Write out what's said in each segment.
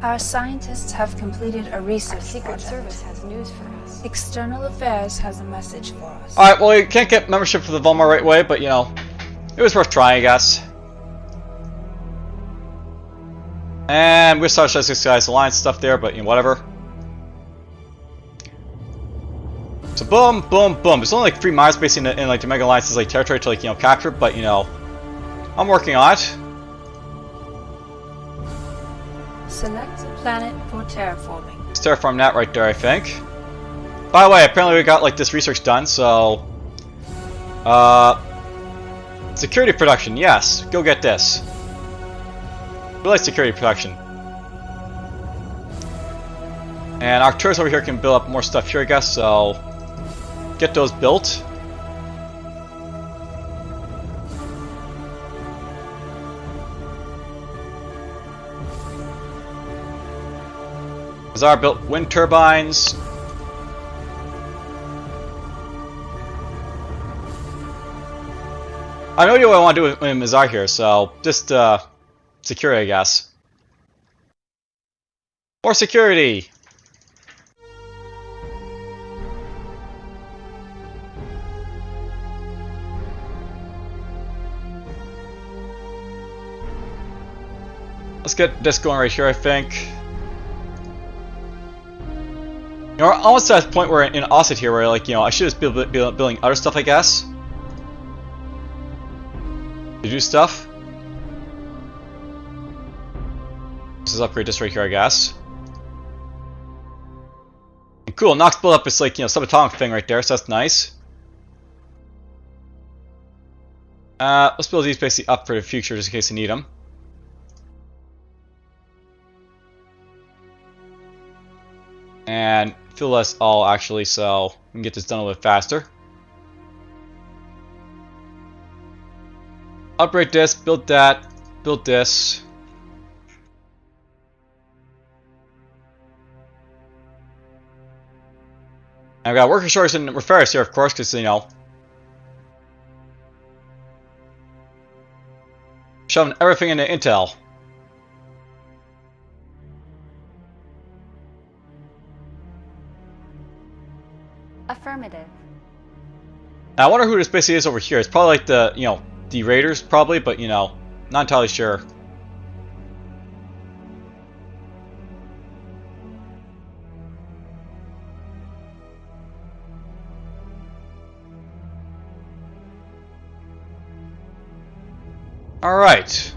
Our scientists have completed a research Secret project. Service has news for us. External Affairs has a message for us. Alright, well, you can't get membership for the Volmar right away, but, you know, it was worth trying, I guess. And we're starting to Six Guys Alliance stuff there, but, you know, whatever. So, boom, boom, boom. There's only like 3 miles basically in like, the Mega Alliance's like, territory to, like, you know, capture, but, you know, I'm working on it. Select a planet for terraforming. Let's terraform that right there, I think. By the way, apparently we got like this research done, so security production, yes, go get this. We like security production. And our tourists over here can build up more stuff here, I guess, so get those built. Azar built wind turbines. I know what I want to do with Mazar here, so just security, I guess. More security! Let's get this going right here, I think. You know, we're almost at that point where in Osset here where, like, you know, I should just be building other stuff, I guess. To do stuff. This is upgrade this right here, I guess. And cool, Nox built up this, like, you know, subatomic thing right there, so that's nice. Let's build these basically up for the future just in case I need them. And fill us all actually, so we can get this done a little bit faster. Upgrade this, build that, build this. And I've got worker shortage and repairs here, of course, because, you know, shoving everything into Intel. Affirmative. Now, I wonder who this basically is over here. It's probably like the, you know, the Raiders, probably, but, you know, not entirely sure. Alright.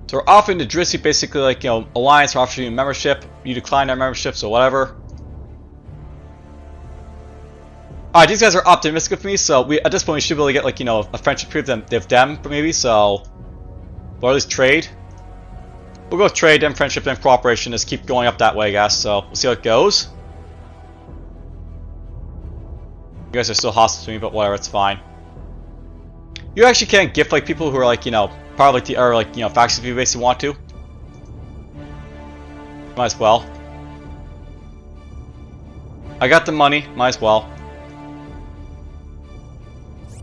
So we're offering to Drizzy basically like, you know, Alliance, we're offering you membership. You decline our membership, so whatever. Alright, these guys are optimistic of me, so we at this point we should be able to get, like, you know, a friendship with them maybe, so or at least trade. We'll go trade, then friendship, then cooperation, just keep going up that way, I guess, so we'll see how it goes. You guys are still hostile to me, but whatever, it's fine. You actually can't gift like people who are like, you know, part of like the other, like, you know, factions if you basically want to. Might as well. I got the money, might as well.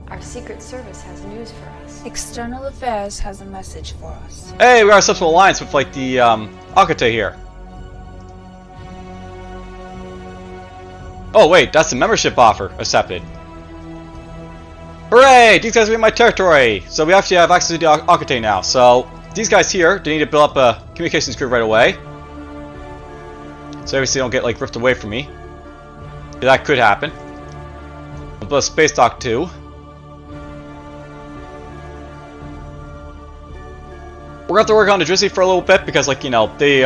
Our Secret Service has news for us. External Affairs has a message for us. Hey, we got a subtle alliance with like the Akate here. Oh wait, that's the membership offer accepted. Hooray! These guys are in my territory! So we actually have access to the Akate now. So these guys here, they need to build up a communications grid right away. So obviously they don't get like ripped away from me. That could happen. We'll build a space dock too. We're gonna have to work on the Drizzy for a little bit because, like, you know, they're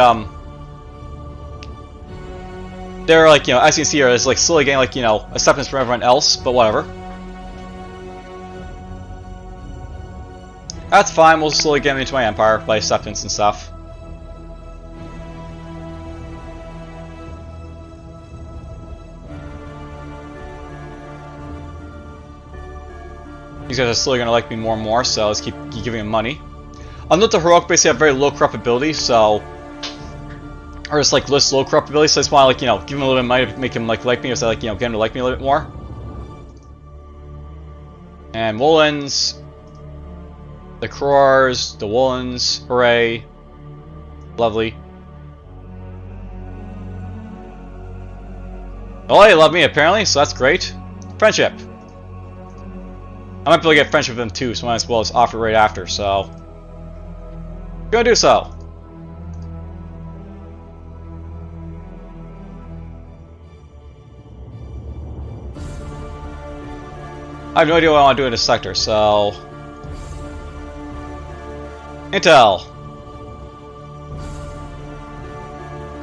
like, you know, as you can see here, it's like slowly getting, like, you know, acceptance from everyone else, but whatever. That's fine, we'll slowly get into my empire by acceptance and stuff. These guys are slowly gonna like me more and more, so let's keep giving them money. I'll note the Heroic basically have very low corruptibility, so... Or just like less low corruptibility, so I just want to, like, you know, give him a little bit of money to make him like me, or so, like, you know, get him to like me a little bit more. And Wolin's The Crores, the Woolens, hooray. Lovely. Oh, they love me apparently, so that's great. Friendship. I might be able to get friendship with them too, so I might as well just offer right after, so. Gonna do so. I have no idea what I want to do in this sector, so. Intel.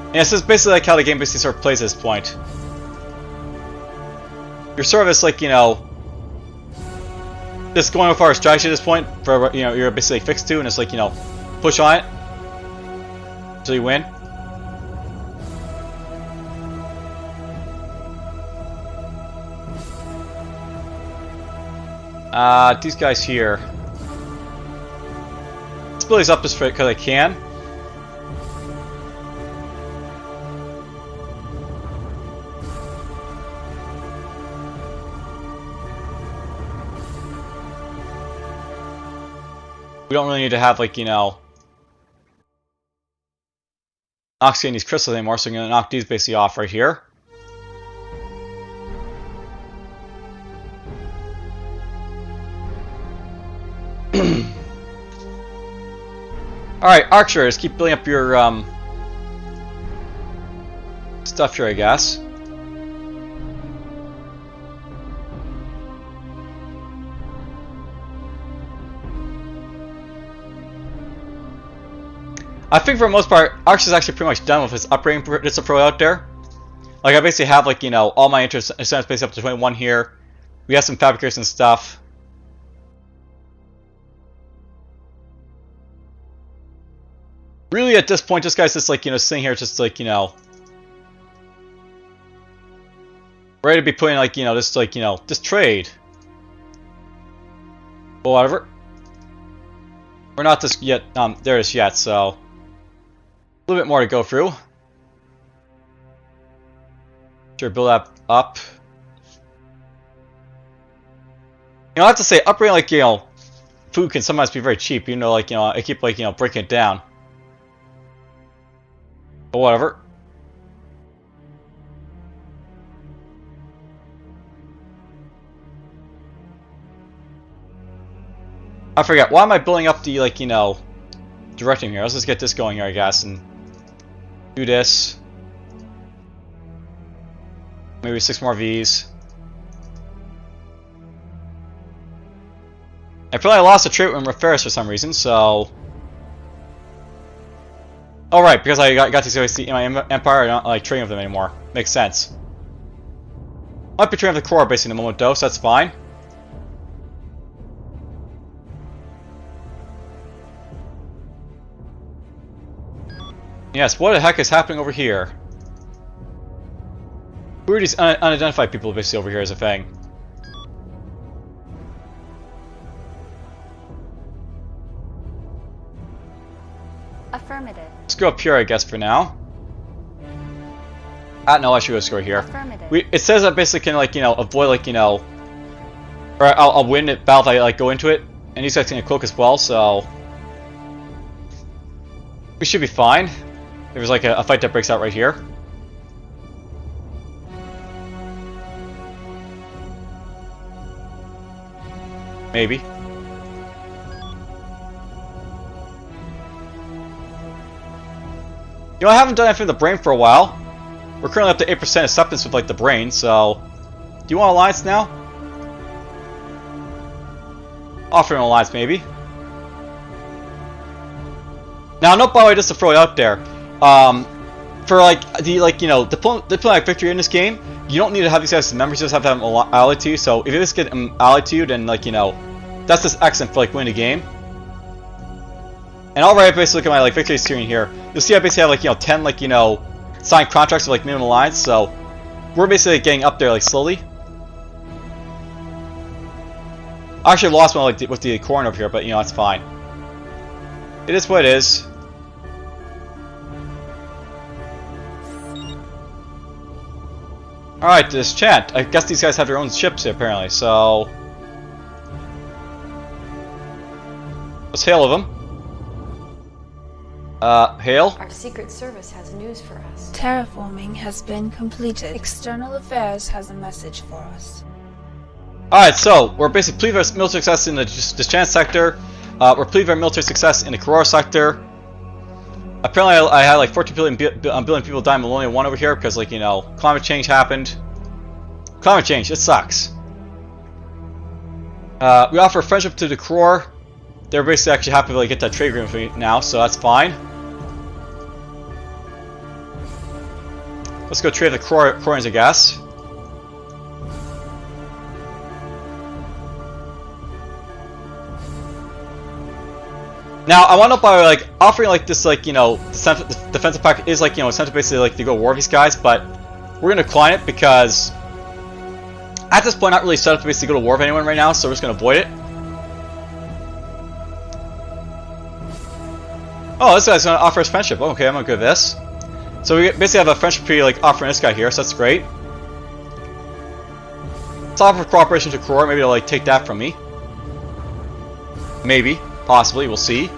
Yeah, this is basically like how the game basically sort of plays at this point. You're sort of just like, you know, just going with our strategy at this point, for, you know, you're basically fixed to, and it's like, you know, push on it until you win. These guys here. Let's build these up just because I can. We don't really need to have, like, you know, oxygen these crystals anymore, so I'm going to knock these basically off right here. Alright, archers, keep building up your stuff here, I guess. I think for the most part, Arx is actually pretty much done with his upgrading that's pro out there. Like, I basically have, like, you know, all my interests basically up to 21 here. We have some fabricators and stuff. Really, at this point, this guy's just, like, you know, sitting here just, like, you know, ready to be putting, like, you know, just, like, you know, just trade. But whatever. We're not just yet, there just yet, so. A little bit more to go through. Sure, build that up. You know, I have to say, upgrading, like, you know, food can sometimes be very cheap, even though, like, you know, I keep, like, you know, breaking it down. But whatever. I forget, why am I building up the, like, you know, directing here? Let's just get this going here, I guess, and do this. Maybe 6 more Vs. I feel like I lost a trait with Ferris for some reason, so. Oh, right, because I got these guys in my empire, I don't like trading with them anymore. Makes sense. Might be trading with the core base in a moment, though, so that's fine. Yes, what the heck is happening over here? Who are these unidentified people basically over here as a thing? Affirmative. Let's go up here, I guess, for now. No, I should go score here. Affirmative. It says I basically can, like, you know, avoid, like, you know, or I'll win at battle if I, like, go into it. And he's acting a cloak as well, so we should be fine. There's like a fight that breaks out right here. Maybe. You know, I haven't done anything with the brain for a while. We're currently up to 8% acceptance with, like, the brain, so. Do you want alliance now? Offer an alliance, maybe. Now, note, by the way, just to throw it out there. For, like, the, like, you know, diplomatic victory in this game, you don't need to have these guys as members, you just have to have them allied to you. So, if you just get them allied to you, then, like, you know, that's just excellent for, like, winning the game. And alright, basically look at my, like, victory screen here. You'll see I basically have, like, you know, 10, like, you know, signed contracts with, like, minimum alliance, so we're basically getting up there, like, slowly. I actually lost one, like, with the corn over here, but, you know, it's fine. It is what it is. Alright, this chant. I guess these guys have their own ships, apparently, so. Let's hail of them. Hail? Our Secret Service has news for us. Terraforming has been completed. External Affairs has a message for us. Alright, so we're basically pleased with our military success in the Dischance sector. We're pleased with our military success in the Koror sector. Apparently I had like 14 billion people die in Millennium 1 over here because, like, you know, climate change happened. Climate change, it sucks. We offer friendship to the Koror. They're basically actually happy to like, get that trade agreement for me now, so that's fine. Let's go trade the Kororians, I guess. Now, I want to by like offering like this, like, you know, the defensive pack is like, you know, essentially basically like to go war with these guys, but we're gonna decline it because at this point, not really set up to basically go to war with anyone right now, so we're just gonna avoid it. Oh, this guy's gonna offer us friendship. Oh, okay, I'm gonna go with this. So we basically have a friendship treaty like offering this guy here, so that's great. Let's offer cooperation to Koror. Maybe they'll like take that from me. Maybe, possibly, we'll see.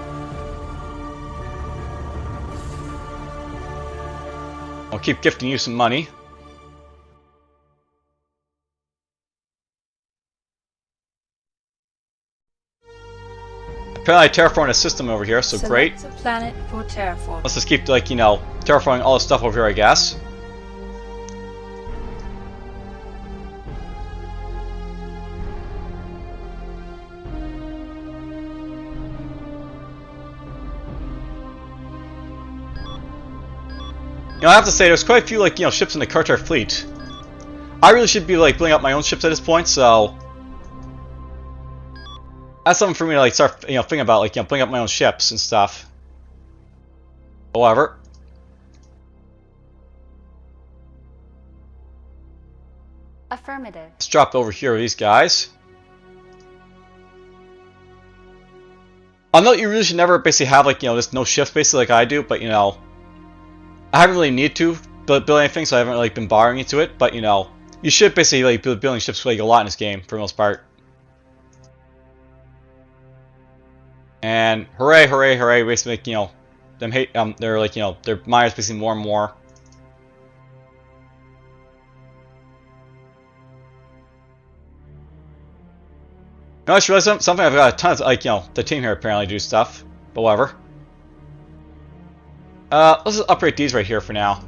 I'll keep gifting you some money. Apparently I terraformed a system over here, so great. Select a planet for terraforming. Let's just keep, like, you know, terraforming all this stuff over here, I guess. You know, I have to say, there's quite a few, like, you know, ships in the Carter fleet. I really should be, like, building up my own ships at this point, so that's something for me to, like, start, you know, thinking about, like, you know, building up my own ships and stuff. However, Affirmative. let's drop over here with these guys. I know you really should never basically have, like, you know, just no ships basically like I do, but, you know, I haven't really need to build anything, so I haven't really been borrowing into it, but, you know, you should basically, like, building ships like a lot in this game for the most part. And hooray, hooray, hooray, basically, like, you know, them hate, they're like, you know, their miners basically more and more. You know, I just realized something, I've got a ton of, like, you know, the team here apparently do stuff, but whatever. Let's just upgrade these right here for now.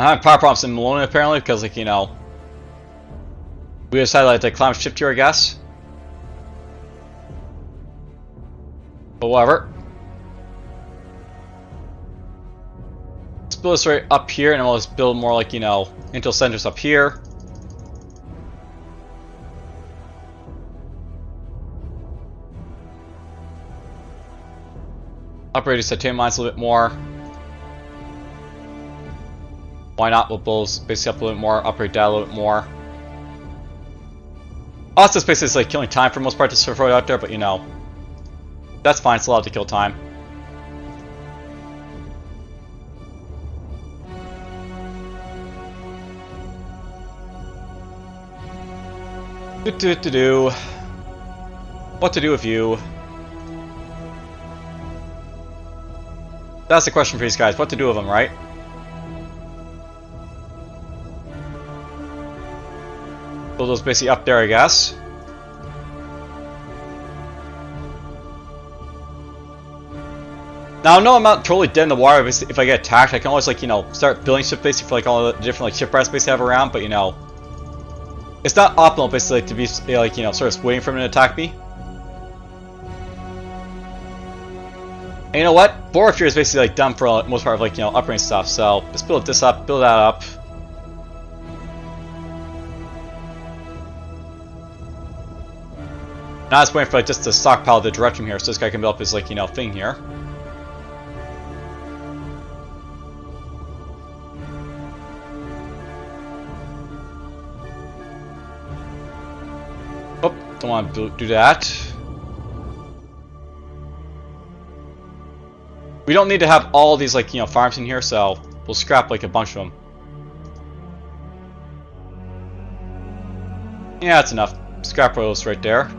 I have power problems in Maloney apparently because, like, you know, we decided like, to climb ship here, I guess. But whatever. Let's build this right up here, and then we'll just build more, like, you know, intel centers up here. Upgrade these titanium mines a little bit more. Why not? We'll build basically up a little bit more, upgrade that a little bit more. Also, basically it's like killing time for the most part to throw it out there, but, you know, that's fine. It's allowed to kill time. What to do with you? That's the question for these guys. What to do with them, right? Build those basically up there, I guess. Now, I know I'm not totally dead in the water. If I get attacked, I can always, like, you know, start building ship basically for, like, all the different, like, shipwrights basically have around. But, you know, it's not optimal basically to be, like, you know, sort of waiting for them to attack me. And you know what? Borrow Fury is basically, like, done for the most part of, like, you know, upgrading stuff. So let's build this up, build that up. Now I was waiting for, like, just to stockpile the direction here, so this guy can build up his, like, you know, thing here. Don't want to do that. We don't need to have all these, like, you know, farms in here, so we'll scrap, like, a bunch of them. Yeah, that's enough. Scrap those right there.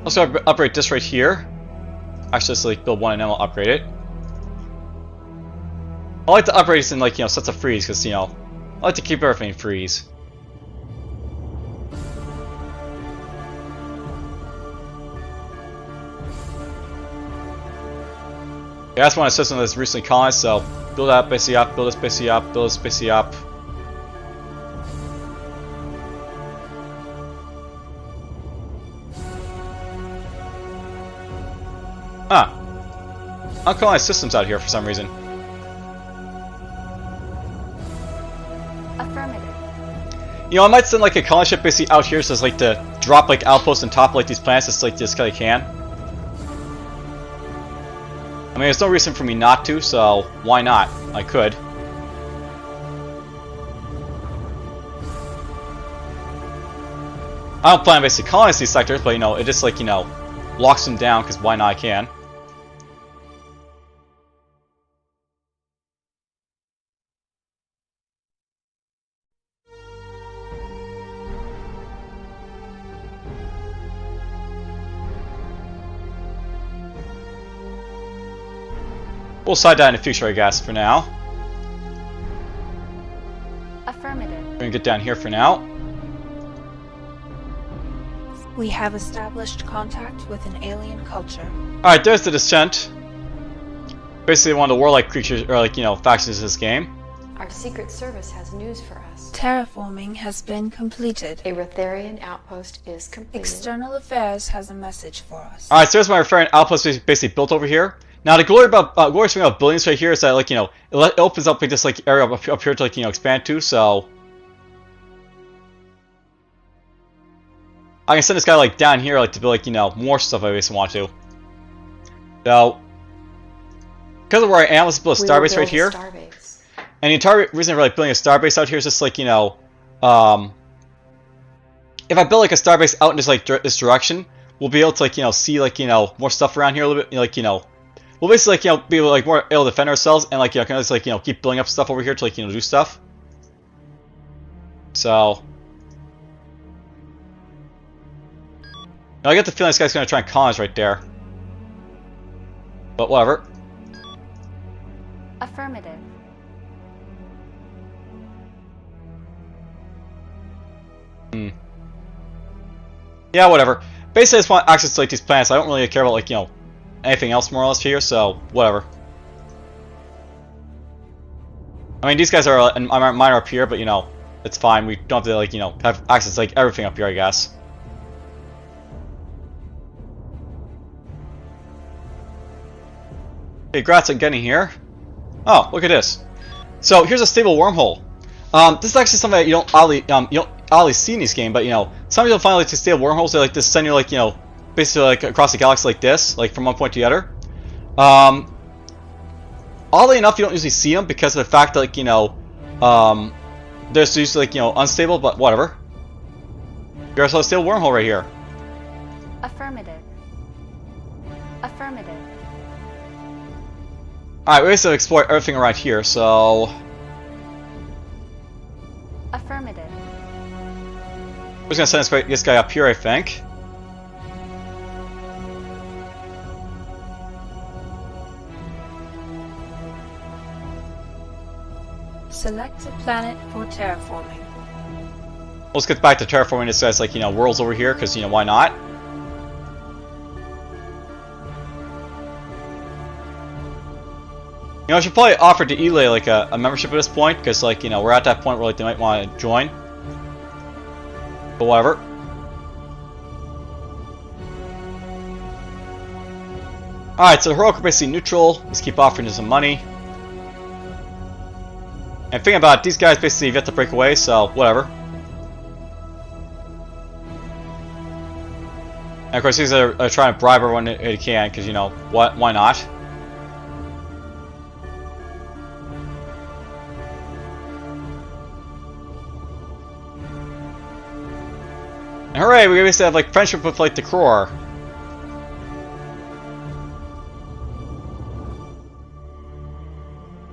Also upgrade this right here. Actually, let's like build one and then we'll upgrade it. I like to upgrade this in, like, you know, sets of freeze because, you know, I like to keep everything freeze. Yeah, that's one system that's recently colonized, so build that basically up, build this basically up, build this basically up. Huh. Uncolonized systems out here for some reason. Affirmative. You know, I might send like a colony ship basically out here so it's like to drop like outposts on top of like these planets just like this kind of can. I mean, there's no reason for me not to, so why not? I could. I don't plan to basically colonize these sectors, but you know, it just like, you know, locks them down because why not? I can. We'll decide that in the future, I guess, for now. Affirmative. We're gonna get down here for now. We have established contact with an alien culture. Alright, there's the Descent. Basically one of the warlike creatures, or like, you know, factions in this game. Our Secret Service has news for us. Terraforming has been completed. A Rotharian outpost is completed. External Affairs has a message for us. Alright, so there's my referring outpost basically built over here. Now the glorious thing about buildings right here is that, like, you know, it opens up like this like area up here to, like, you know, expand to, so I can send this guy like down here like to build, like, you know, more stuff if I basically want to. So because of where I am, let's build a starbase right here. Starbase. And the entire reason for like building a starbase out here is just like, you know, if I build like a starbase out in this like this direction, we'll be able to, like, you know, see, like, you know, more stuff around here a little bit, like, you know, we'll basically, like, you know, be able to, like, more able to defend ourselves and, like, you know, kind of just, like, you know, keep building up stuff over here to, like, you know, do stuff. So I get the feeling this guy's gonna try and colonize right there, but whatever. Affirmative. Yeah, whatever. Basically, I just want access to, like, these planets. I don't really care about, like, you know, anything else more or less here, so whatever. I mean, these guys are minor up here, but, you know, it's fine. We don't have to, like, you know, have access to, like, everything up here, I guess. Hey, congrats on getting here. Oh, look at this. So here's a stable wormhole. This is actually something that you don't oddly see in this game, but, you know, sometimes you'll find like these stable wormholes that like to send you, like, you know, basically like across the galaxy like this, like from one point to the other. Oddly enough, you don't usually see them because of the fact that, like, you know, they're usually, like, you know, unstable, but whatever. Here's a stable wormhole right here. Affirmative. Affirmative. Alright, we basically explore everything around here, so Affirmative. we're just gonna send this guy up here, I think. Select a planet for terraforming. Let's get back to terraforming this guy's, like, you know, worlds over here, because, you know, why not? You know, I should probably offer to Elay, like, a membership at this point, because, like, you know, we're at that point where, like, they might want to join. But whatever. Alright, so heroic are basically neutral. Let's keep offering them some money. And thinking about it, these guys basically have yet to break away, so whatever. And of course, these are trying to bribe everyone they can, because, you know, why not? And hooray, we basically have like friendship with like the Crore.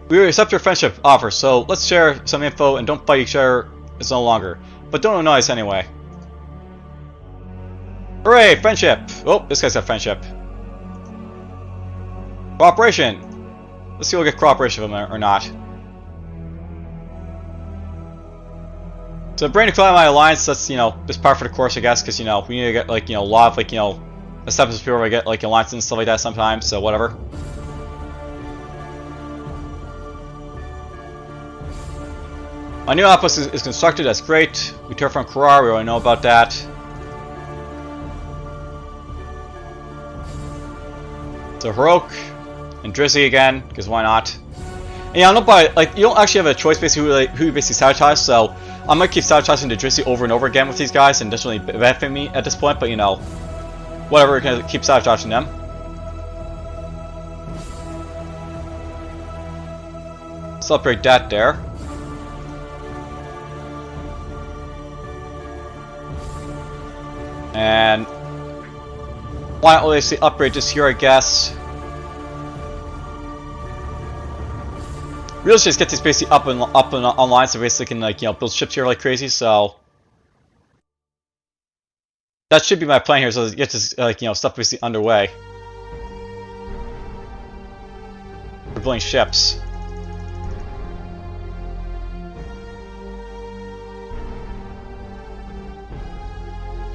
We accept your friendship offer, so let's share some info and don't fight each other. It's no longer. But don't annoy us anyway. Hooray, friendship! Oh, this guy's got friendship. Cooperation! Let's see if we'll get cooperation from him or not. So bring to my alliance, that's, you know, just par for the course, I guess, because, you know, we need to get, like, you know, a lot of, like, you know, acceptance before we get, like, alliances and stuff like that sometimes, so whatever. A new outpost is constructed, that's great. We turn from Karar, we already know about that. So Heroic and Drizzy again, because why not? And yeah, like, you don't actually have a choice basically who you basically sabotage, so I might keep sabotaging the Drizzy over and over again with these guys, and it doesn't really benefit me at this point, but you know, whatever, we're gonna keep sabotaging them. Let's upgrade that there. And why don't we see upgrade this here, I guess. Really just get these basically up and online, so basically can, like, you know, build ships here like crazy. So that should be my plan here. So get this, like, you know, stuff basically underway. We're building ships.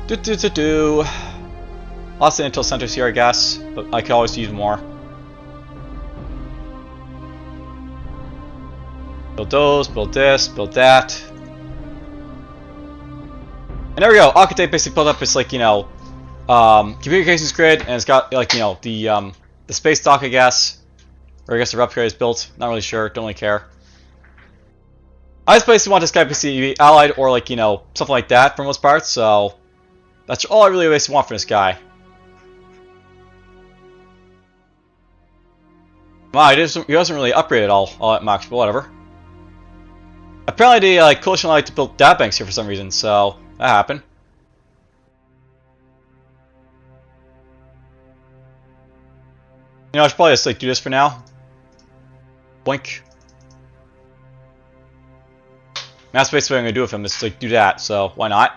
Lots of intel centers here, I guess, but I could always use more. Build those, build this, build that. And there we go. Architect basically built up its, like, you know, communications grid, and it's got, like, you know, the space dock, I guess. Or I guess the replicator is built. Not really sure, don't really care. I just basically want this guy basically to be allied or, like, you know, something like that for most part, so that's all I really basically want from this guy. Wow, he doesn't really upgrade at all that much, but whatever. Apparently the coalition like to build data banks here for some reason, so that happened. You know, I should probably just, like, do this for now. Blink. That's basically what I'm gonna do with him, is, like, do that, so why not?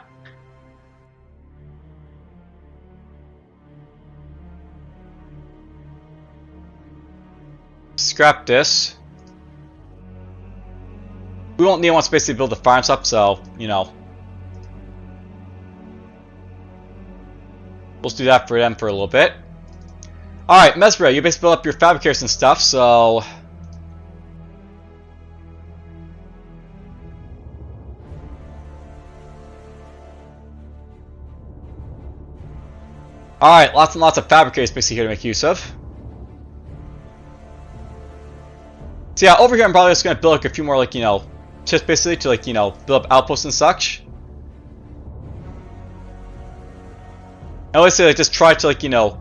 Scrap this. We won't need one space to build the farms up, so, you know. We'll do that for them for a little bit. Alright, Mesbra, you basically build up your fabricators and stuff, so alright, lots and lots of fabricators basically here to make use of. So yeah, over here I'm probably just gonna build like a few more, like, you know, ships basically to, like, you know, build up outposts and such. I always say, like, just try to, like, you know,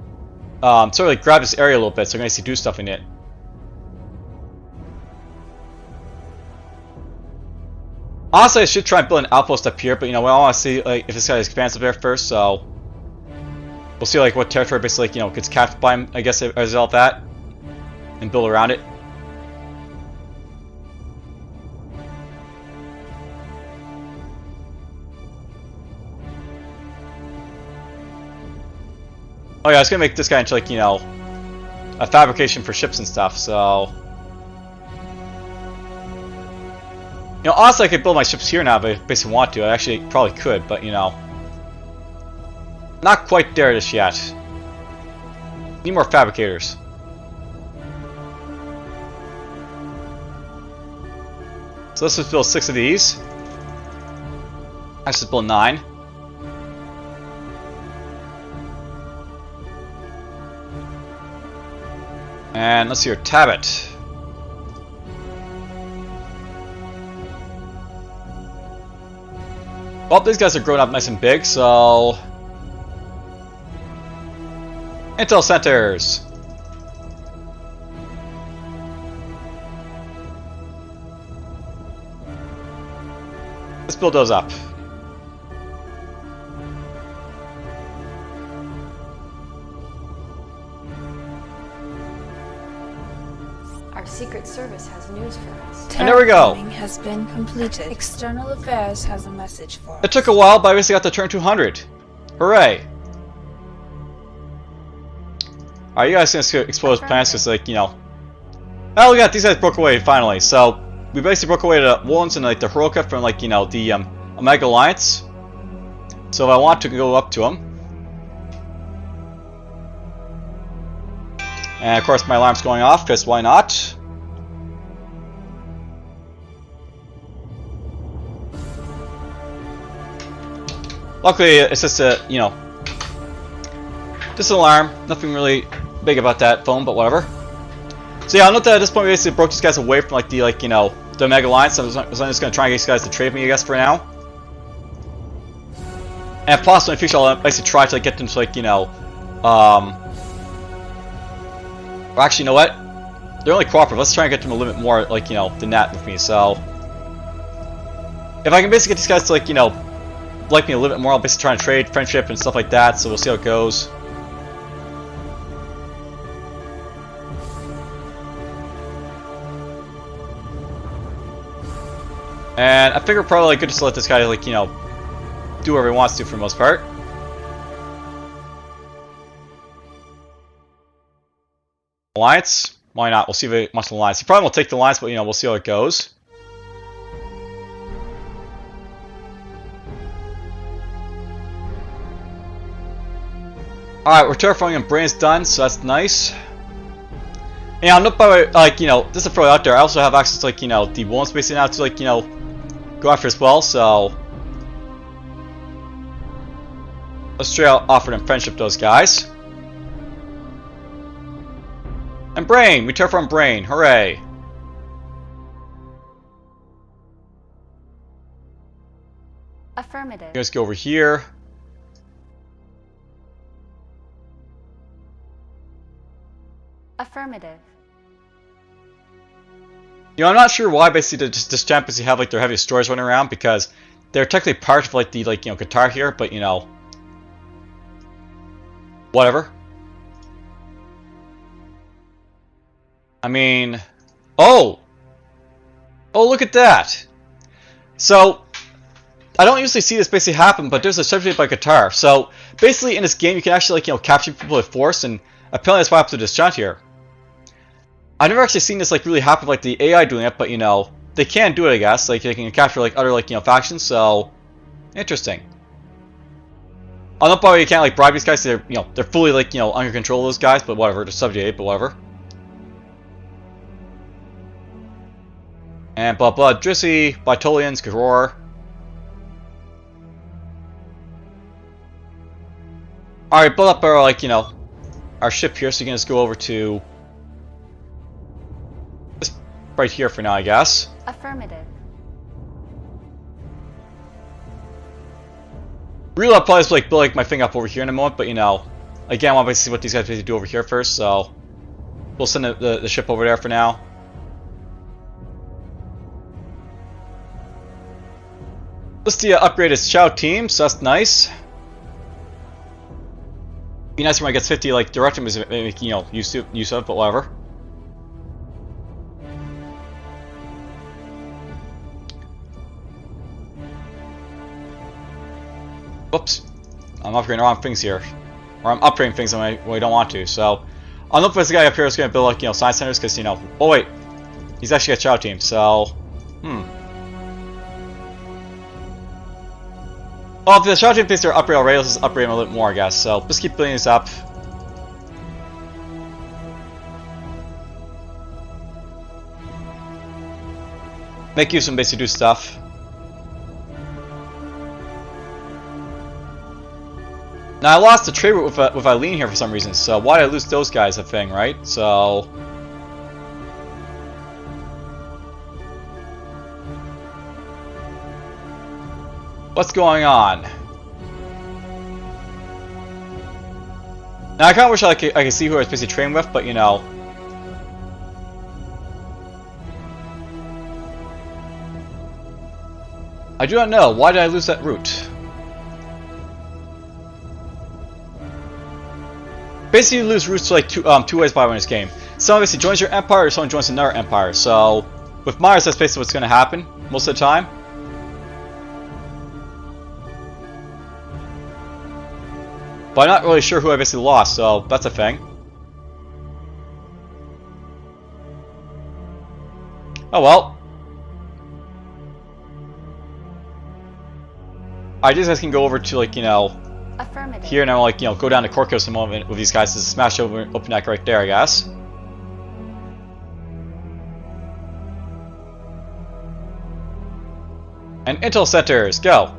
sort of like grab this area a little bit so I'm gonna see do stuff in it. Honestly, I should try and build an outpost up here, but you know, I want to see, like, if this guy expands up there first, so we'll see, like, what territory basically, like, you know, gets captured by him, I guess, as a result of that, and build around it. Oh yeah, I was gonna make this guy into, like, you know, a fabrication for ships and stuff, so you know, honestly I could build my ships here now if I basically want to. I actually probably could, but you know, not quite there just yet. Need more fabricators. So let's just build 6 of these. Let's just build 9. And let's see your Tablet. Well, these guys are growing up nice and big, so Intel centers. Let's build those up. Our Secret Service has news for us. And there we go. Terraforming has been completed. External Affairs has a message for us. It took a while, but I basically got to turn 200. Hooray! Alright, you guys can explore those plants because, like, you know. Oh, look at that, these guys broke away finally. So, we basically broke away the ones and, like, the Heroica from, like, you know, the Omega Alliance. So, if I want to go up to them. And, of course, my alarm's going off because why not? Luckily, it's just a, you know, just an alarm. Nothing really big about that phone, but whatever. So yeah, I'll note that at this point we basically broke these guys away from like the you know, the Omega Alliance. So I'm just gonna try and get these guys to trade me, I guess, for now. And if possible in the future, I'll basically try to like get them to like, you know, well, actually, you know what? They're only cooperative. Let's try and get them a little bit more like, you know, than that with me. So if I can basically get these guys to like, you know, like me a little bit more, I'll basically try and trade friendship and stuff like that. So we'll see how it goes. And I figure probably like good just to let this guy like, you know, do whatever he wants to for the most part. Alliance? Why not? We'll see if he wants an alliance. He probably won't take the alliance, but you know, we'll see how it goes. Alright, we're terraforming and brain's done, so that's nice. And I'm not by the way, like, you know, this is probably out there. I also have access to, like, you know, the one space now to, like, you know, go after as well, so let's try out offer them friendship to those guys. And brain! We terraform brain, hooray! Affirmative. Let's go over here. Affirmative. You know, I'm not sure why basically this champions have like their heavy stores running around because they're technically part of like the like, you know, guitar here, but you know, whatever. I mean, oh, look at that. So I don't usually see this basically happen, but there's a subject by guitar. So basically in this game you can actually like, you know, capture people with force, and apparently that's what happened to this chant here. I've never actually seen this like really happen like the AI doing it, but you know, they can do it, I guess. Like they can capture like other like, you know, factions, so interesting. I don't know why you can't like bribe these guys, they're, you know, they're fully like, you know, under control of those guys, but whatever, they're subject 8, but whatever. And blah blah Drissy, Bitolians, Garor. Alright, build up our like, you know, our ship here, so you can just go over to right here for now, I guess. Affirmative. Really, I'll probably just like build like my thing up over here in a moment, but you know, again, I want to see what these guys basically do over here first, so we'll send the ship over there for now. Let's see, upgrade his Chow team, so that's nice. Be nice when I gets 50 like direct him, you know, use of, but whatever. Whoops, I'm upgrading the wrong things here. Or I'm upgrading things when I don't want to, so I'll look for this guy up here is going to build like, you know, science centers, because, you know, oh wait, he's actually got a Chow team, so, well, if the Chow team thinks they're upgrade already, let's just upgrade them a little bit more, I guess, so just keep building this up. Make use of them basically do stuff. Now I lost the trade route with Eileen here for some reason, so why did I lose those guys a thing, right? So what's going on? Now I kind of wish I could see who I was basically training with, but you know. I do not know. Why did I lose that route? Basically, you lose routes to like two ways by in this game. someone basically joins your empire or someone joins another empire. So with Mars, that's basically what's going to happen most of the time. But I'm not really sure who I basically lost, so that's a thing. Oh well. I just guys can go over to, like, you know, Affirmative. here, and I'll, like, you know, go down to Korkios in a moment with these guys to smash open that right there, I guess. And Intel Centers, go!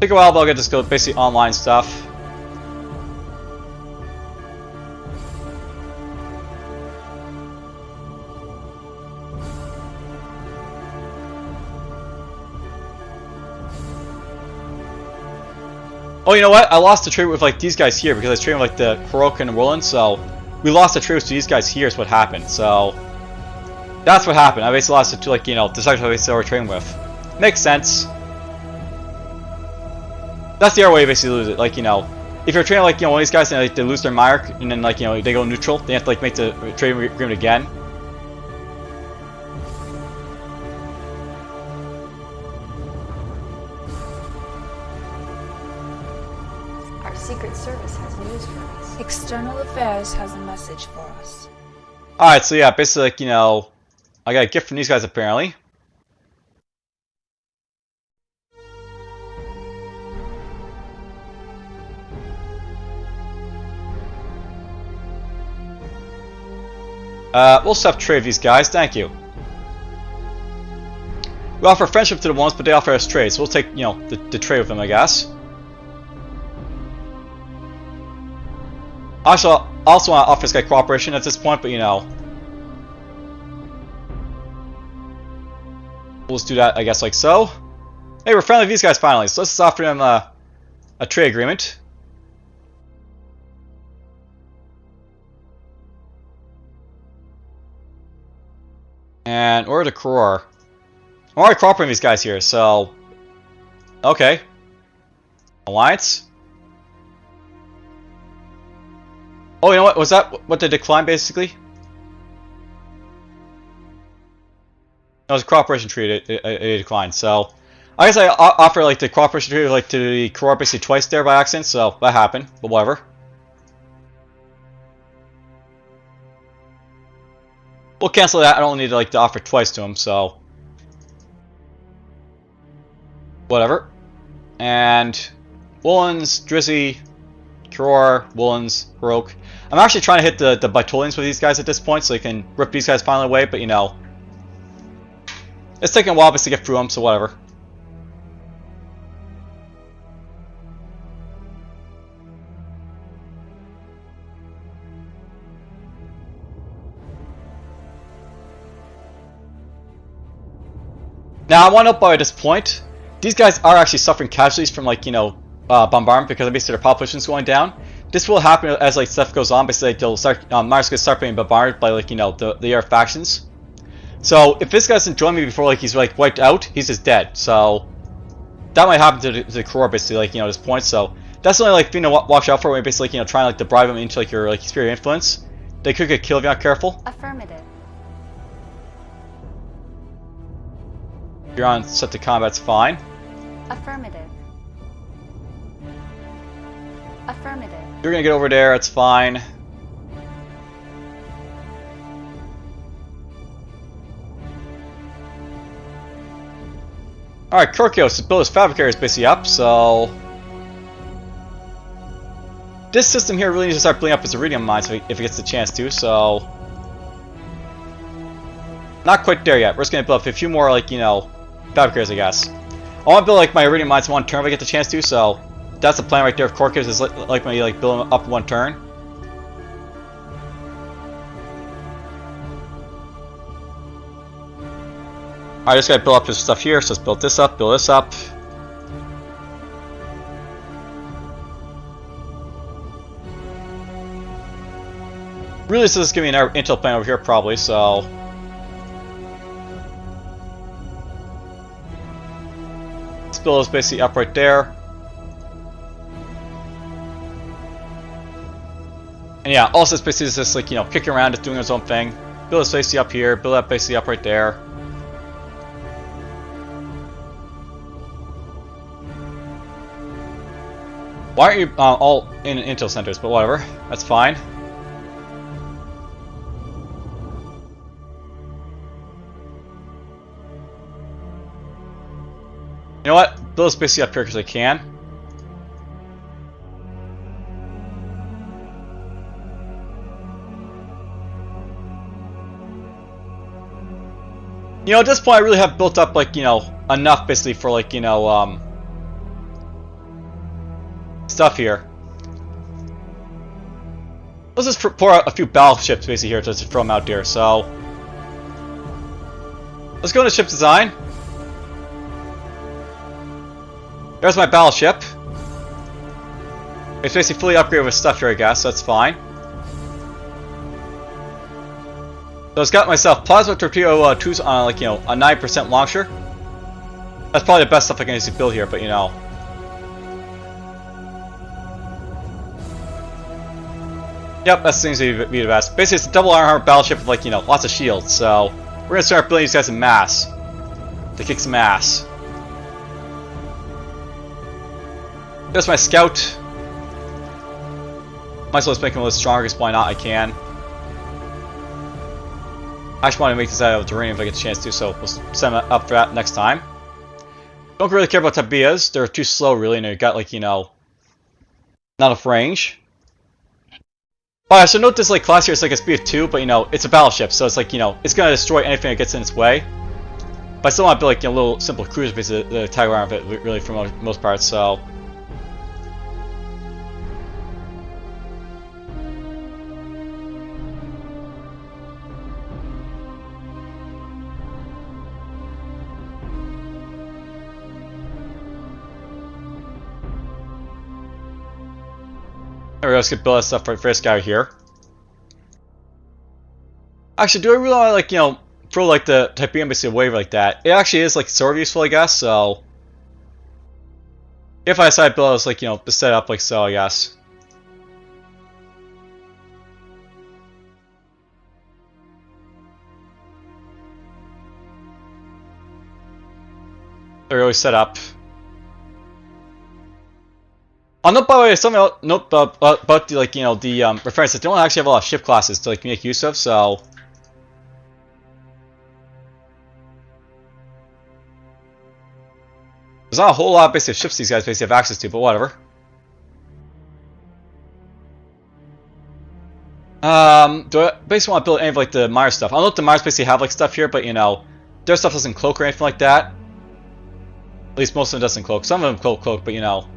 Take a while, but I'll get this go basically online stuff. Oh, you know what? I lost the trade with, like, these guys here because I was trading with, like, the Heroic and Roland, so we lost the trade to these guys here is what happened, so that's what happened. I basically lost it to, like, you know, the sectors I basically were trading with. Makes sense. That's the other way you basically lose it, like, you know, if you're trading, like, you know, one of these guys and, like, they lose their mark and then, like, you know, they go neutral, they have to, like, make the trade agreement again. Our Secret Service has news for us. External Affairs has a message for us. Alright, so yeah, basically, like, you know, I got a gift from these guys apparently. We'll stop trade with these guys, thank you. We offer friendship to the ones, but they offer us trade, so we'll take, you know, the trade with them, I guess. I also want to offer this guy cooperation at this point, but you know, we'll just do that, I guess, like so. Hey, we're friendly with these guys finally, so let's just offer them a trade agreement. And order to Koror. I'm already cooperating with these guys here, so okay. Alliance. Oh, you know what? Was that what they declined, basically? It was a cooperation treaty. It declined. So, I guess I offered, like, the cooperation treaty, like, to the Koror basically twice there by accident. So that happened. But whatever. We'll cancel that. I don't need to, like, to offer twice to him. So whatever. And Woolens, Drizzy, Koror, Woolens, Heroic. I'm actually trying to hit the Battalions with these guys at this point so I can rip these guys finally away, but you know, it's taking a while to get through them, so whatever. Now, I want to know by this point, these guys are actually suffering casualties from, like, you know, bombardment because basically their population is going down. This will happen as, like, stuff goes on. Basically, like, they'll start, Mars gonna start being bombarded by, like, you know, the air factions. So if this guy doesn't join me before, like, he's, like, wiped out, he's just dead. So that might happen to the Koror, basically, like, you know, at this point. So that's the only, like, thing to watch out for when you're basically, like, you know, trying, like, to bribe them into, like, your, like, sphere of influence. They could get killed if you're not careful. Affirmative. If you're on set to combat's fine. Affirmative. Affirmative. You're gonna get over there, it's fine. Alright, Korkios, to build his fabricator is basically up, so this system here really needs to start building up his iridium mines if it gets the chance to, so not quite there yet. We're just gonna build up a few more, like, you know, fabricators, I guess. I want to build, like, my iridium mines in one turn if I get the chance to, so that's the plan right there of Korkios, is like my, like, build them up in one turn. I just gotta build up his stuff here, so let's build this up, build this up. Really, this is giving me an intel plan over here, probably, so let's build this basically up right there. And yeah, also it's basically just like, you know, kicking around, just doing its own thing. Build this basically up here, build that basically up right there. Why aren't you all in intel centers? But whatever, that's fine. You know what? Build this basically up here because I can. You know, at this point I really have built up, like, you know, enough basically for, like, you know, stuff here. Let's just pour out a few battleships basically here to throw them out there, so... Let's go into ship design. There's my battleship. It's basically fully upgraded with stuff here, I guess, so that's fine. So it's got myself plasma torpedo 2s on, like, you know, a 9% launcher. That's probably the best stuff I can actually build here, but you know. Yep, that seems to be the best. Basically, it's a double armored battleship with, like, you know, lots of shields. So we're gonna start building these guys in mass to kick some ass. There's my scout. Might as well just make him a little stronger, because why not? I can. I just want to make this out of terrain if I get a chance to, so we'll send them up for that next time. Don't really care about Tabias. They're too slow, really, and they've got, like, you know, not enough range. But I should note this, like, class here is like a speed of 2, but, you know, it's a battleship, so it's like, you know, it's going to destroy anything that gets in its way. But I still want to build, like, you know, a little simple cruiser piece to tag around with it, really, for most part, so... There we go, let's get build that stuff for this guy here. Actually, do I really want to, like, you know, throw, like, the Type B embassy away like that? It actually is, like, sort of useful, I guess, so... If I decide to build this, like, you know, to set up like so, I guess. They're always set up. Oh, note, by the way, something else, note about the, like, you know, the reference that they don't actually have a lot of ship classes to, like, make use of, so... There's not a whole lot of basic ships these guys basically have access to, but whatever. Do I basically want to build any of, like, the Myers stuff? I don't know if the Myers basically have, like, stuff here, but, you know, their stuff doesn't cloak or anything like that. At least most of them doesn't cloak. Some of them cloak, but, you know...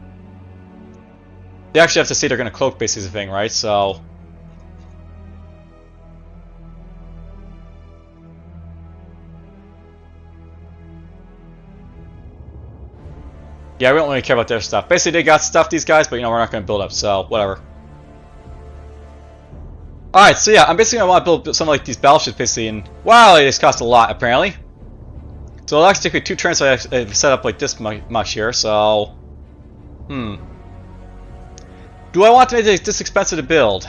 They actually have to say they're going to cloak, basically, is the thing, right? So... Yeah, we don't really care about their stuff. Basically, they got stuff, these guys, but, you know, we're not going to build up, so whatever. Alright, so yeah, I'm basically going to want to build some of, like, these battleships, basically, and... Wow, they just cost a lot, apparently. So it'll actually take me 2 turns to set up, like, this much here, so... Do I want to make it this expensive to build?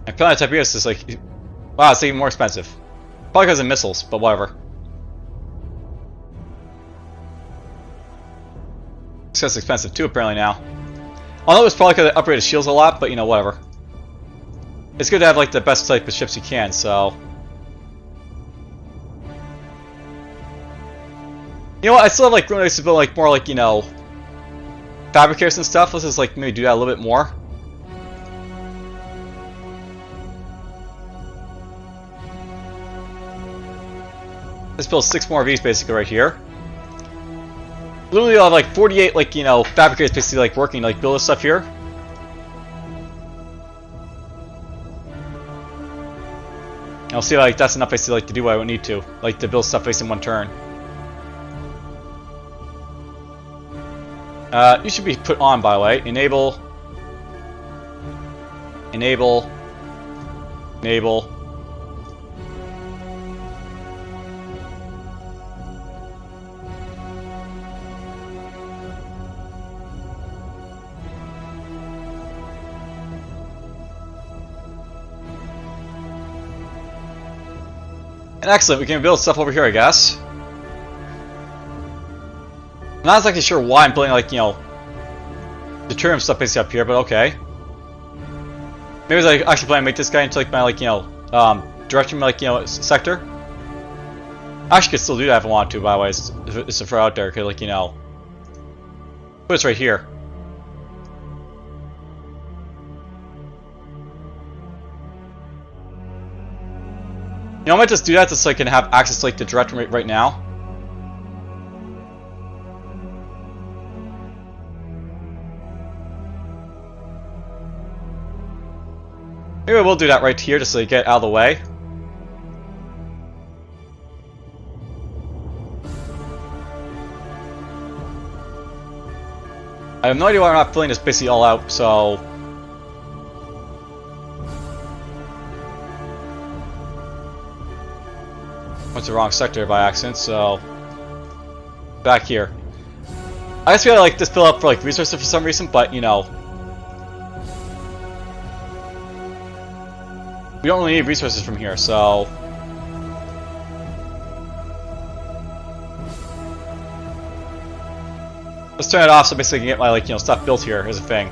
And Planet Tiberius is like... Wow, it's even more expensive. Probably because of missiles, but whatever. This guy's expensive too, apparently, now. Although it's probably because I upgraded shields a lot, but, you know, whatever. It's good to have, like, the best type of ships you can, so... You know what, I still have, like, room to build, like, more, like, you know... fabricators and stuff. Let's just, like, maybe do that a little bit more. Let's build 6 more of these basically right here. Literally I'll have like 48, like, you know, fabricators basically, like, working, like, build this stuff here. And I'll see, like, that's enough basically, like, to do what I would need to. Like, to build stuff basically in 1 turn. You should be put on, by the way. Enable. Enable. Enable. And excellent, we can build stuff over here, I guess. I'm not exactly sure why I'm building, like, you know, deuterium stuff basically up here, but okay. Maybe I actually plan to make this guy into, like, my, like, you know, direction, like, you know, sector. I actually could still do that if I want to, by the way. It's a far out there, because, like, you know, put this right here. You know, I might just do that just so I can have access to, like, the direction right now. Maybe I will do that right here just so you get out of the way. I have no idea why I'm not filling this basically all out, so... Went to the wrong sector by accident, so... Back here. I guess we gotta, like, just fill up for, like, resources for some reason, but, you know... We don't really need resources from here, so... Let's turn it off so basically I can get my, like, you know, stuff built here as a thing.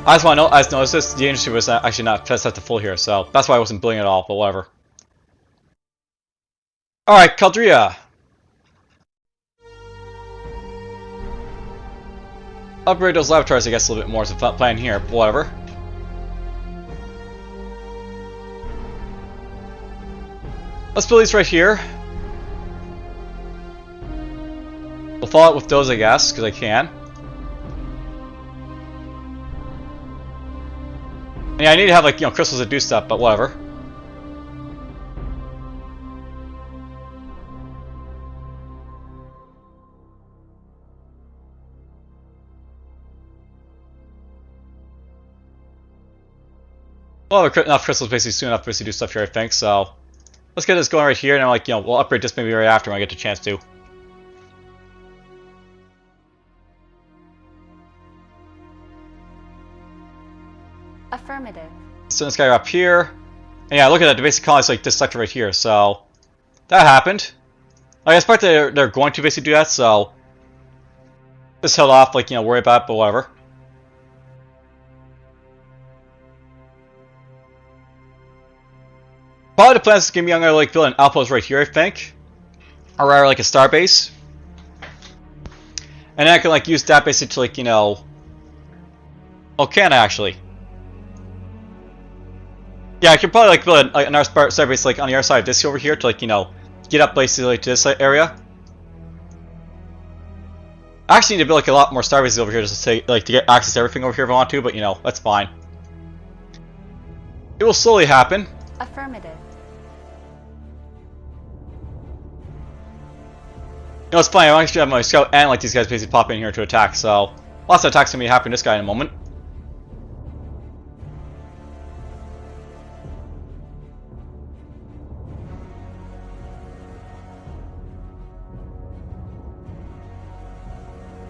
I just noticed this, the industry was actually not set to full here, so that's why I wasn't building it all, but whatever. Alright, Caldria! Upgrade those laboratories, I guess, a little bit more is the plan here, but whatever. Let's build these right here. We'll follow it with those, I guess, because I can. Yeah, I need to have, like, you know, crystals to do stuff, but whatever. Well, enough crystals basically soon enough to basically do stuff here, I think, so... Let's get this going right here, and I'm like, you know, we'll upgrade this maybe right after when I get the chance to. Affirmative. Send this guy up here. And yeah, look at that, the basic colony's like this sector right here, so... That happened. I expect they're going to basically do that, so... Just held off, like, you know, worry about it, but whatever. Probably the plan is going to be I'm going to, like, build an outpost right here, I think. Or rather, like, a star base. And then I can, like, use that basically to, like, you know... Oh, can I actually? Yeah, I can probably, like, build another star base, like, on the other side of this over here to, like, you know, get up basically to this area. I actually need to build, like, a lot more star bases over here just to say, like, to get access to everything over here if I want to, but, you know, that's fine. It will slowly happen. Affirmative. You know, it's funny, I actually have my scout and, like, these guys basically pop in here to attack, so... Lots of attacks going to be happening to this guy in a moment.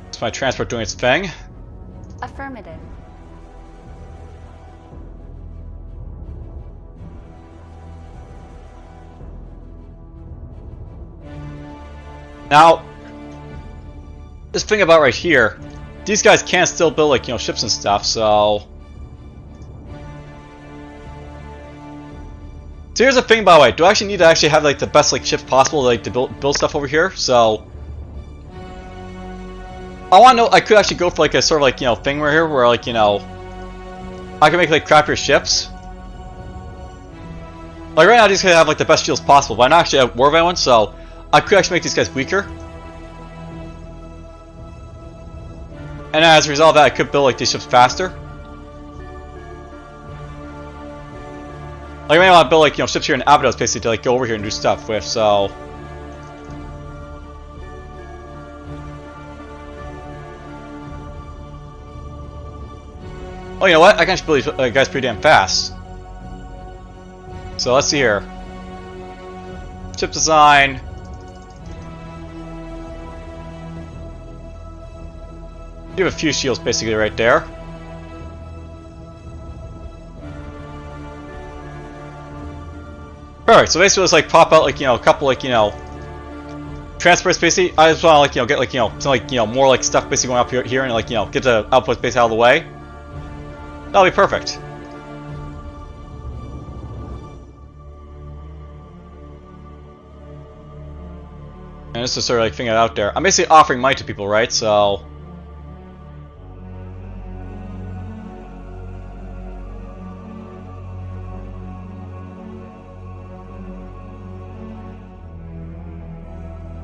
It's my transport doing its thing. Affirmative. Now, this thing about right here, these guys can still build, like, you know, ships and stuff, so... So here's the thing, by the way, do I actually need to actually have, like, the best, like, ships possible, like, to build stuff over here? So... I want to know, I could actually go for, like, a sort of, like, you know, thing right here, where, like, you know... I can make, like, crappier ships. Like, right now I just have, like, the best shields possible, but I'm not actually at war with anyone, so... I could actually make these guys weaker. And as a result of that, I could build, like, these ships faster. Like, I may want to build, like, you know, ships here in Abydos basically to, like, go over here and do stuff with, so... Oh, you know what? I can actually build these guys pretty damn fast. So, let's see here. Ship design... give a few shields basically right there. Alright, so basically just like pop out like, you know, a couple like, you know, transports basically. I just want to like, you know, get like, you know, some like, you know, more like stuff basically going up here and like, you know, get the output basically out of the way. That'll be perfect. And this is sort of like thinking it out there. I'm basically offering money to people, right? So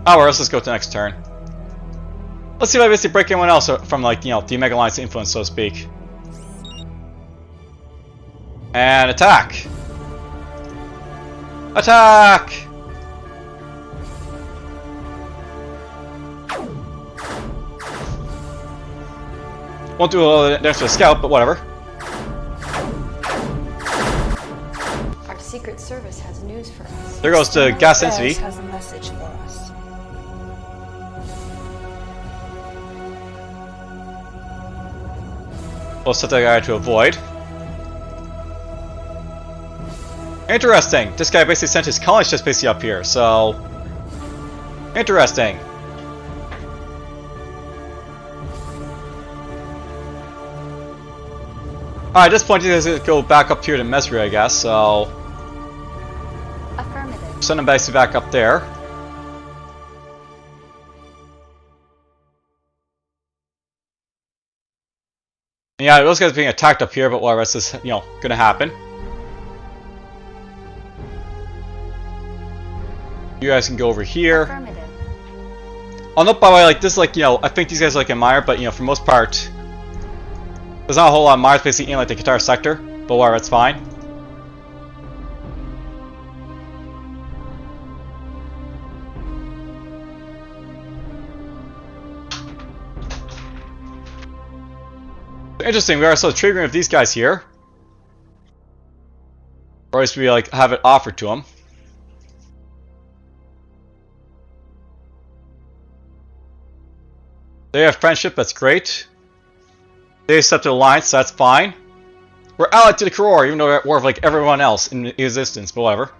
alright, let's go to the next turn. Let's see if I basically break anyone else from like, you know, the Omega Alliance influence, so to speak. And attack! Attack! Won't do a damage to the scout, but whatever. Our Secret Service has news for us. There goes the gas Affairs entity. has a message for us. We'll set that guy to avoid. Interesting. This guy basically sent his colonies just basically up here, so interesting. Alright, at this point he's gonna go back up here to Mesri, I guess, so Affirmative. send him basically back up there. And yeah, those guys are being attacked up here, but whatever, that's just, you know, gonna happen. You guys can go over here. Affirmative. Oh no, by the way, like this, like, you know, I think these guys like admire, but you know, for most part, there's not a whole lot of Mars basically in like the Qatar sector, but whatever, it's fine. Interesting, we are also triggering with these guys here. Or at least we like have it offered to them. They have friendship, that's great. They accepted alliance, that's fine. We're allied to the Koror, even though we're at war with like everyone else in existence, but whatever.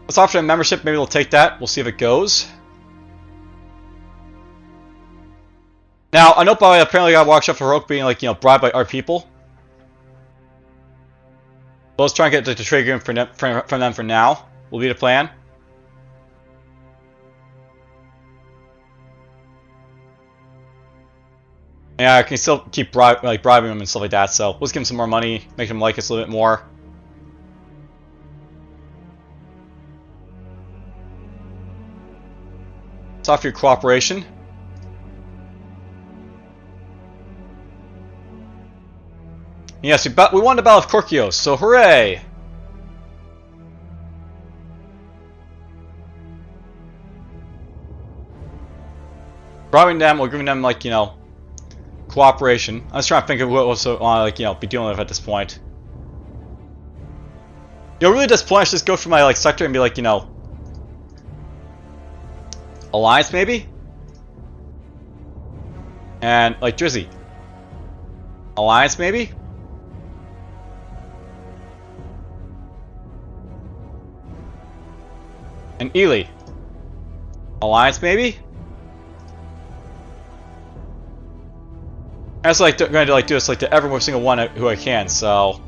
Let's offer them membership, maybe they'll take that. We'll see if it goes. Now, I know by apparently got workshop for Heroic being like, you know, bribed by our people. But let's try and get the trade agreement from them for now. Will be the plan. Yeah, I can still keep bribing them and stuff like that, so let's give them some more money, make them like us a little bit more. Let's offer your cooperation. Yes, we won the Battle of Korkios, so hooray! Bribing them, or giving them, like, you know, cooperation. I was trying to think of what else I want to, like, you know, be dealing with at this point. You know, really at this point, I should just go for my, like, sector and be like, you know, alliance, maybe? And, like, Drizzy. Alliance, maybe? And Ely. Alliance, maybe? I was like going to like do this like to every single one who I can, so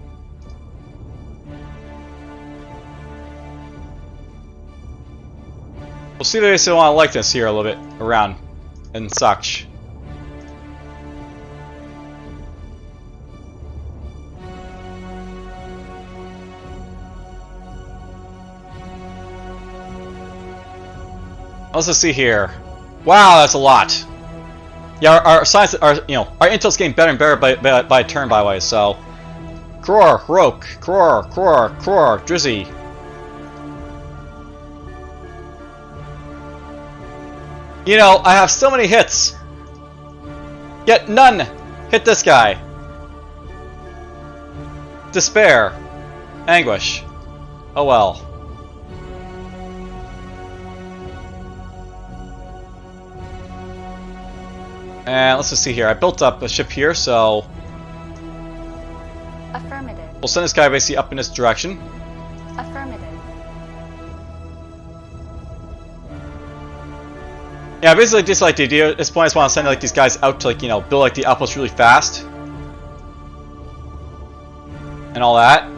we'll see if they still want to like this here a little bit around and such. Let's just see here. Wow, that's a lot. Yeah, our science, our intel's getting better and better by turn, by the way. So, Kror, Roke, Kror, Drizzy. You know, I have so many hits, yet none hit this guy. Despair, anguish. Oh well. And let's just see here. I built up a ship here, so Affirmative. we'll send this guy basically up in this direction. Affirmative. Yeah, basically just like the idea at this point, I just want to send like these guys out to like, you know, build like the outpost really fast. And all that.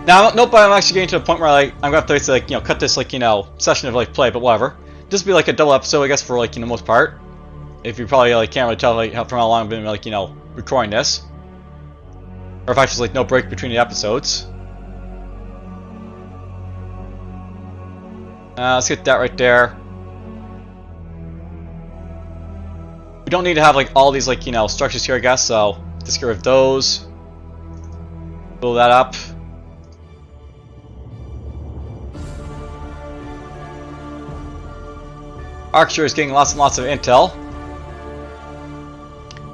Now, nope, I'm actually getting to the point where like, I'm going to have to basically like, you know, cut this like, you know, session of like play, but whatever. Just be like a double episode, I guess, for like, you know, most part. If you probably like can't really tell like from how long I've been like, you know, recording this. Or if actually like no break between the episodes. Let's get that right there. We don't need to have like all these like, you know, structures here, I guess, so just get rid of those. Fill that up. Archer is getting lots and lots of intel.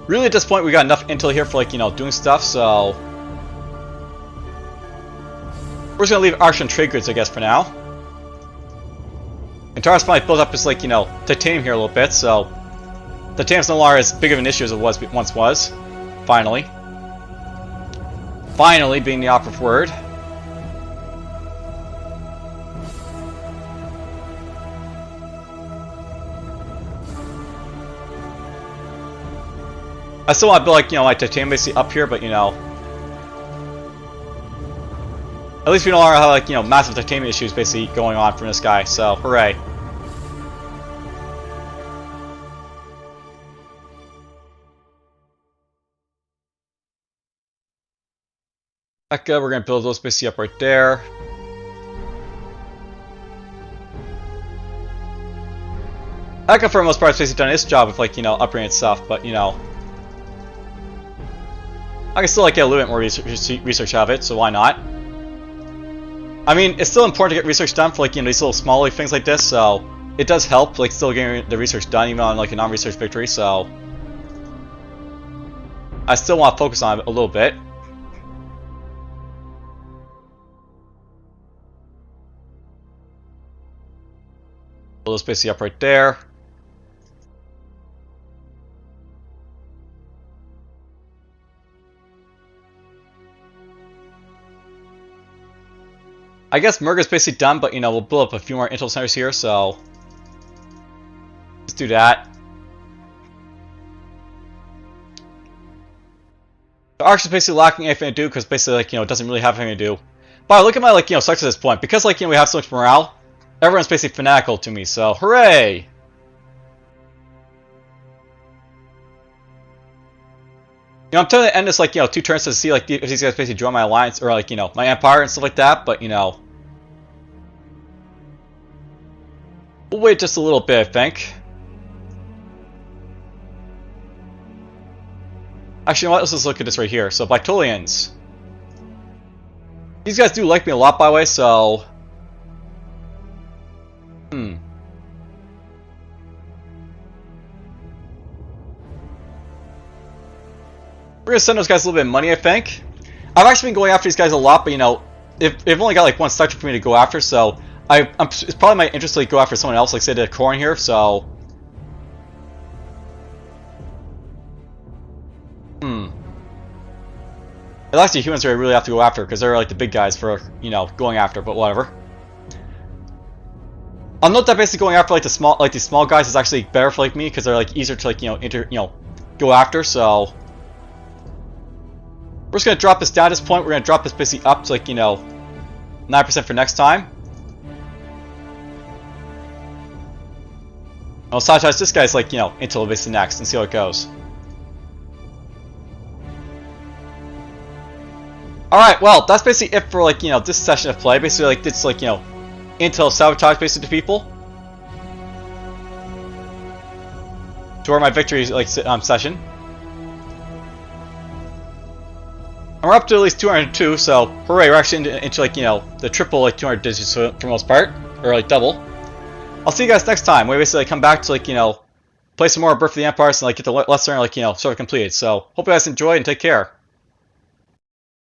Really at this point we got enough intel here for like, you know, doing stuff, so we're just gonna leave Archer and trade goods, I guess, for now. And Taurus might build up his like, you know, titanium here a little bit, so titanium's no longer as big of an issue as it once was. Finally. Finally being the operative word. I still want to build like, you know, my titanium basically up here, but you know, at least we no longer have like, you know, massive titanium issues basically going on from this guy, so hooray. Becca, we're going to build those basically up right there. Becca for the most part has basically done its job with like, you know, upgrading itself, but you know, I can still like get a little bit more research out of it, so why not? I mean, it's still important to get research done for like, you know, these little small things like this, so it does help like still getting the research done even on like a non-research victory, so I still want to focus on it a little bit. Build this basically up right there. I guess Murga's basically done, but you know, we'll build up a few more intel centers here, so let's do that. The Arch is basically lacking anything to do because basically like, you know, it doesn't really have anything to do. But look at my like, you know, success at this point. Because like, you know, we have so much morale, everyone's basically fanatical to me, so hooray! You know, I'm trying to end this like, you know, 2 turns to see like if these guys basically join my alliance or like, you know, my empire and stuff like that, but you know, we'll wait just a little bit, I think. Actually, you know what? Let's just look at this right here. So, Bitolians. These guys do like me a lot, by the way, so we're gonna send those guys a little bit of money, I think. I've actually been going after these guys a lot, but you know, they've only got like 1 structure for me to go after, so it's probably my interest to like, go after someone else, like say the Corn here, so it's actually humans that I really have to go after because they're like the big guys for, you know, going after, but whatever. I'll note that basically going after like these small guys is actually better for like me because they're like easier to like, you know, go after, so we're just gonna drop this down at this point. We're gonna drop this basically up to like, you know, 9% for next time. I'll sabotage this guy's like, you know, until basically next and see how it goes. Alright, well, that's basically it for like, you know, this session of play. Basically like this like, you know, intel sabotage basically to people. Toward my victory like session. And we're up to at least 202, so hooray, we're actually into like, you know, the triple like 200 digits for the most part, or like double. I'll see you guys next time. We basically come back to like, you know, play some more Birth of the Empires and like get the lesson like, you know, sort of completed. So hope you guys enjoyed and take care.